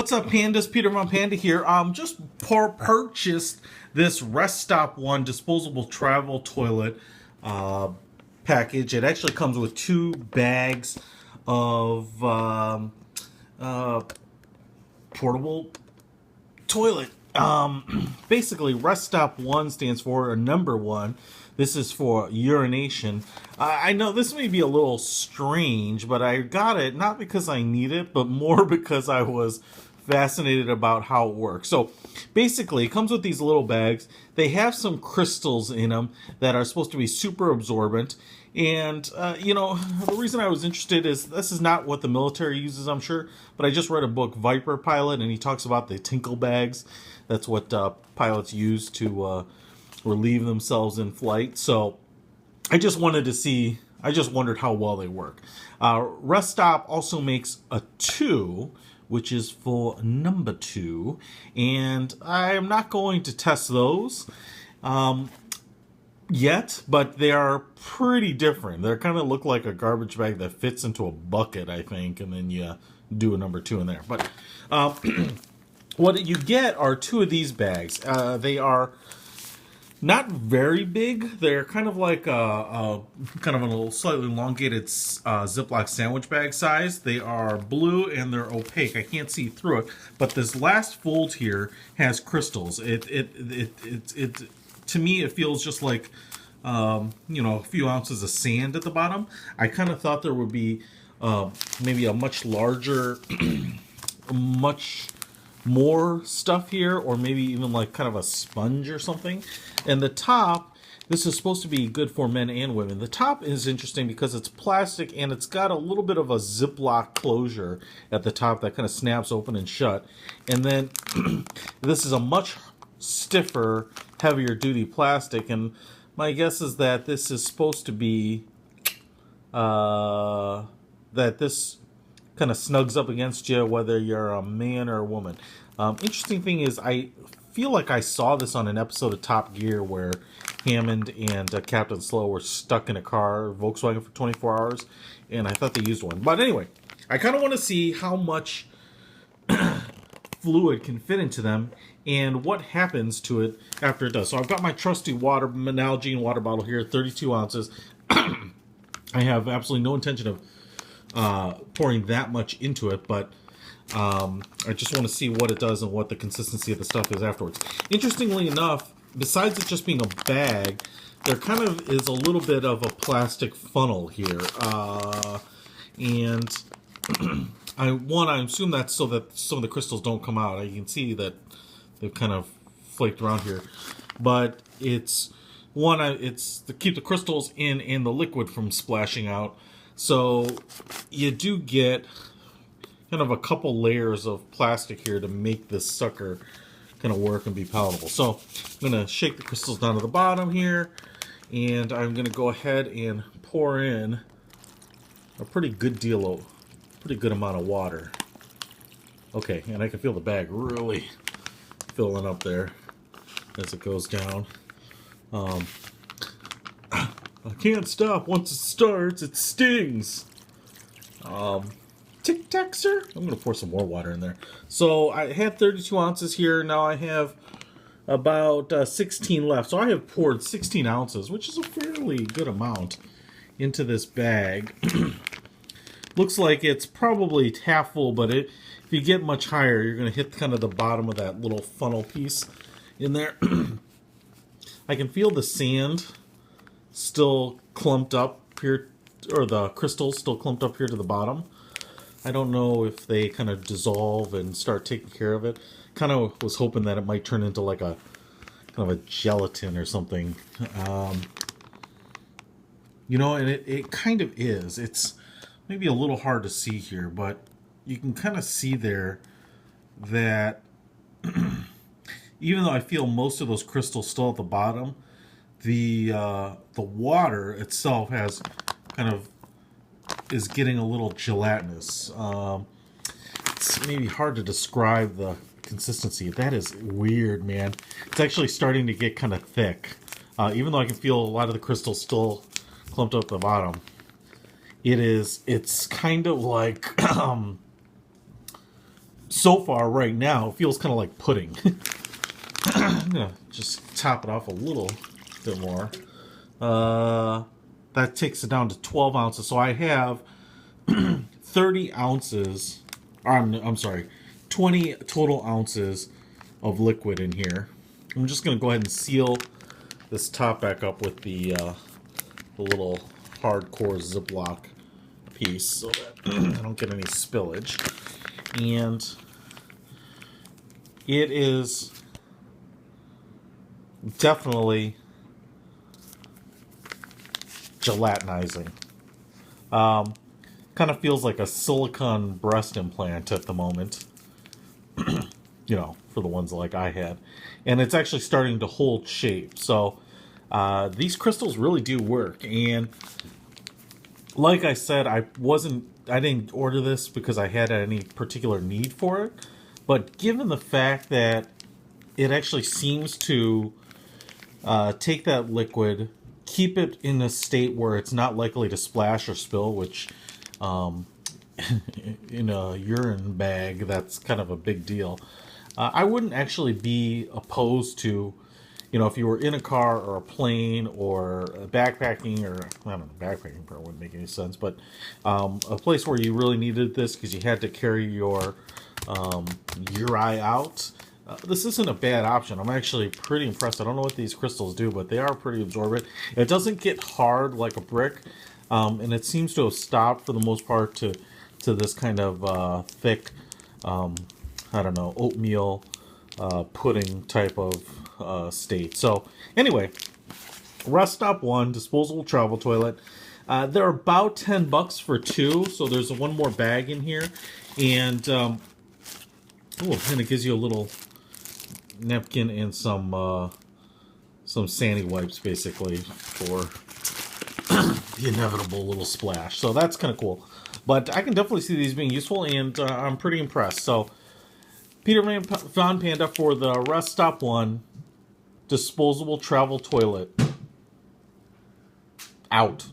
What's up, Pandas? Peter from Panda here. Just purchased this RESTOP 1 disposable travel toilet package. It actually comes with 2 bags of portable toilet. Basically, RESTOP 1 stands for number 1. This is for urination. I know this may be a little strange, but I got it not because I need it, but more because I was fascinated about how it works. So basically, it comes with these little bags. They have some crystals in them that are supposed to be super absorbent. And, the reason I was interested is this is not what the military uses, I'm sure. But I just read a book, Viper Pilot, and he talks about the tinkle bags. That's what pilots use to relieve themselves in flight. So I just wondered how well they work. RESTOP also makes a 2, which is for number 2, and I'm not going to test those yet, but they are pretty different. They kind of look like a garbage bag that fits into a bucket, I think, and then you do a number 2 in there. But what you get are 2 of these bags. They are not very big. They're kind of like a little slightly elongated Ziploc sandwich bag size. They are blue and they're opaque. I can't see through it, but this last fold here has crystals. It to me it feels just like a few ounces of sand at the bottom. I kind of thought there would be maybe a much larger, much more stuff here, or maybe even like kind of a sponge or something. And the top, this is supposed to be good for men and women. The top is interesting because it's plastic and it's got a little bit of a Ziploc closure at the top that kind of snaps open and shut. And then this is a much stiffer, heavier duty plastic, and my guess is that this is supposed to be that this kind of snugs up against you whether you're a man or a woman. Interesting thing is, I feel like I saw this on an episode of Top Gear where Hammond and Captain Slow were stuck in a car, Volkswagen, for 24 hours, and I thought they used one. But anyway, I kind of want to see how much fluid can fit into them and what happens to it after it does. So I've got my trusty Nalgene water bottle here, 32 ounces. I have absolutely no intention of pouring that much into it, but I just want to see what it does and what the consistency of the stuff is afterwards. Interestingly enough, besides it just being a bag, there kind of is a little bit of a plastic funnel here, and I assume that's so that some of the crystals don't come out. You can see that they've kind of flaked around here, but it's to keep the crystals in and the liquid from splashing out. So you do get kind of a couple layers of plastic here to make this sucker kind of work and be palatable. So I'm going to shake the crystals down to the bottom here, and I'm going to go ahead and pour in a pretty good amount of water. Okay, and I can feel the bag really filling up there as it goes down. I can't stop. Once it starts, it stings. Tic Tac, sir? I'm going to pour some more water in there. So I had 32 ounces here. Now I have about 16 left. So I have poured 16 ounces, which is a fairly good amount, into this bag. Looks like it's probably half full, but if you get much higher, you're going to hit kind of the bottom of that little funnel piece in there. I can feel the sand still clumped up here, or the crystals still clumped up here to the bottom. I don't know if they kind of dissolve and start taking care of it. Kind of was hoping that it might turn into like a kind of a gelatin or something. And it kind of is. It's maybe a little hard to see here, but you can kind of see there that even though I feel most of those crystals still at the bottom, the water itself is getting a little gelatinous. It's maybe hard to describe the consistency. That is weird, man. It's actually starting to get kind of thick. Even though I can feel a lot of the crystals still clumped up at the bottom. It's kind of like so far right now, it feels kind of like pudding. I'm going to just top it off a little bit more. That takes it down to 12 ounces. So I have 30 ounces, I'm sorry, 20 total ounces of liquid in here. I'm just going to go ahead and seal this top back up with the little hardcore Ziploc piece so that I don't get any spillage. And it is definitely gelatinizing. Kind of feels like a silicone breast implant at the moment. You know, for the ones like I had. And it's actually starting to hold shape. So these crystals really do work. And like I said, I didn't order this because I had any particular need for it. But given the fact that it actually seems to take that liquid, keep it in a state where it's not likely to splash or spill, which in a urine bag, that's kind of a big deal. I wouldn't actually be opposed to, you know, if you were in a car or a plane or backpacking, or I don't know, backpacking probably wouldn't make any sense, but a place where you really needed this because you had to carry your uri out. This isn't a bad option. I'm actually pretty impressed. I don't know what these crystals do, but they are pretty absorbent. It doesn't get hard like a brick, and it seems to have stopped for the most part to this kind of thick, I don't know, oatmeal pudding type of state. So anyway, RESTOP 1 disposable travel toilet. They're about $10 for two, so there's one more bag in here, and and it gives you a little napkin and some sandy wipes, basically, for the inevitable little splash. So that's kind of cool. But I can definitely see these being useful, and I'm pretty impressed. So Peter Von Panda for the RESTOP 1 disposable travel toilet. Out.